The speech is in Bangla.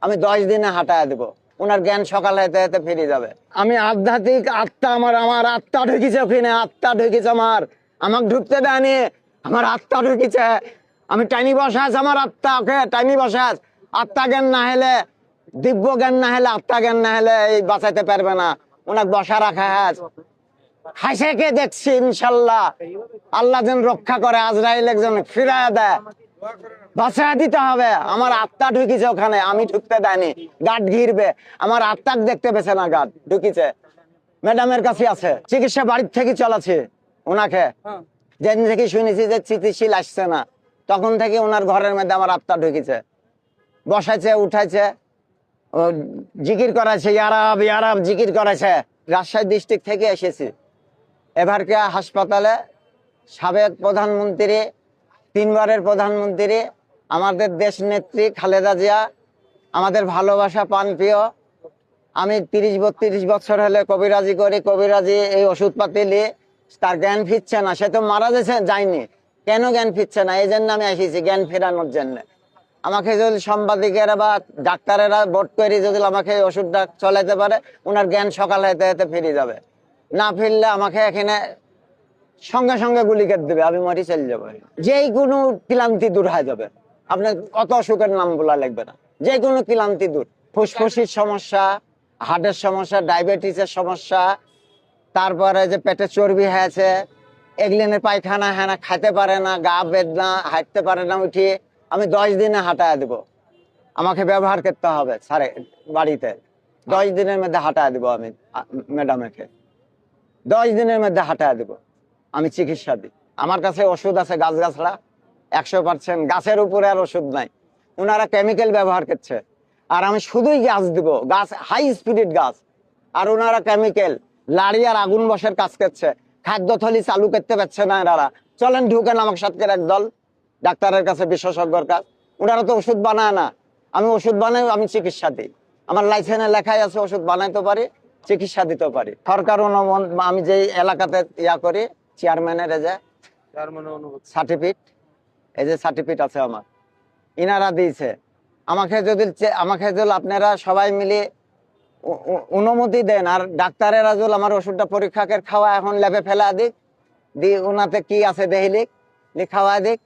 আমি 10 দিনে হাঁটায় দেবো। ওনার জ্ঞান সকাল হতে হতে ফিরে যাবে। আমি আধ্যাত্মিক আত্মা, আমার আত্মা ঢুকিছে ওখানে, আত্মা ঢুকিছে আমার, আমাকে ঢুকতে দেয়নি, আমার আত্মা ঢুকিছে। আমি টাইনি বসাস, আমার আত্মা ওকে টাইনি বসাস। আত্মা জ্ঞান না হলে, দিব্য জ্ঞান না হলে, আত্মা জ্ঞান না হলে এই বাঁচাইতে পারবে না। ওনাকে বসা রাখা হাসে কে দেখছি ইনশাল্লাহ। আল্লাহ যেন রক্ষা করে, আজরাইল একজন ফিরায় দেয়, বাঁচায় দিতে হবে। আমার আত্মা ঢুকিছে ওখানে, আমি ঢুকতে দেয়নি। গার্ড ঘিরবে, আমার আত্মাকে দেখতে পেছে না, গার্ড ঢুকিছে। ম্যাডামের কাছে আছে, চিকিৎসা বাড়ির থেকে চলাছে ওনাকে। যেদিন থেকে শুনেছি যে চিকিৎসিল আসছে না, তখন থেকে ওনার ঘরের মধ্যে আমার আত্মা ঢুকিছে। বসাইছে, উঠাইছে, ও জিকির করাইছে, ইয়ারাব ইয়ারাব জিকির করাইছে। রাজশাহী ডিস্ট্রিক্ট থেকে এসেছি। এবারকে হাসপাতালে সাবেক প্রধানমন্ত্রী, 3 বারের প্রধানমন্ত্রী, আমাদের দেশ নেত্রী খালেদা জিয়া, আমাদের ভালোবাসা প্রাণপ্রিয়। আমি 30-32 বছর হলে কবিরাজি করি। কবিরাজি এই ওষুধপাতি নিয়ে তার জ্ঞান ফিরছে না। সে তো মারা গেছে, যায়নি, কেন জ্ঞান ফিরছে না? এই জন্য আমি এসেছি জ্ঞান ফেরানোর জন্য। আমাকে যদি সাংবাদিকেরা বা ডাক্তারেরা ভোট করে যদি আমাকে এই ওষুধটা চলাইতে পারে, ওনার জ্ঞান সকাল হতে হতে ফিরে যাবে। না ফিরলে আমাকে এখানে সঙ্গে সঙ্গে গুলি কেটে দেবে, আমি মরি চলে যাবো। যেই কোনো ক্লান্তি দূর হয়ে যাবে। আপনার কত অসুখের নাম বলা লাগবে না, যে কোনো ক্লান্তি দূর। ফুসফুসির সমস্যা, হার্টের সমস্যা, ডায়াবেটিসের সমস্যা, তারপরে যে পেটে চর্বি হয়েছে, এগলিনের পায়খানা হ্যাঁ, খাইতে পারে না, গা বেদনা, হাঁটতে পারে না উঠিয়ে, আমি 10 দিনে হাঁটায় দেবো। আমাকে ব্যবহার করতে হবে স্যারে বাড়িতে। 10 দিনের মধ্যে হাঁটায় দেবো আমি ম্যাডামকে। 10 দিনের মধ্যে হাঁটায় দেবো। আমি চিকিৎসা দিই। আমার কাছে ওষুধ আছে গাছগাছড়া 100%, গাছের উপরে আর ওষুধ নাই। ওনারা কেমিক্যাল ব্যবহার করছে, আর আমি শুধুই গাছ দিব, গাছ হাই স্পিডেড গাছ, আর ওনারা কেমিক্যাল লাড়ি আর আগুন বসের কাজ করছে। খাদ্য থলি চালু করতে পারছে না এনারা। চলেন ঢুকেন আমার সাথে একদল ডাক্তারের কাছে, বিশেষজ্ঞর কাজ। ওনারা তো ওষুধ বানায় না, আমি ওষুধ বানাই, আমি চিকিৎসা দিই। আমার লাইসেন্সে লেখাই আছে ওষুধ বানাইতে পারি, চিকিৎসা দিতে পারি। সরকার অনুমোদন, আমি যে এলাকাতে ইয়া করি, চেয়ারম্যানের এই যে সার্টিফিকেট, এই যে সার্টিফিকেট আছে আমার, ইনারা দিয়েছে আমাকে। যদি আপনারা সবাই মিলে অনুমতি দেন, আর ডাক্তারেরা যদি আমার ওষুধটা পরীক্ষা করে খাওয়া, এখন ল্যাবে ফেলা দিক, দিয়ে ওনাতে কি আছে দেহিলিক খাওয়া দিক,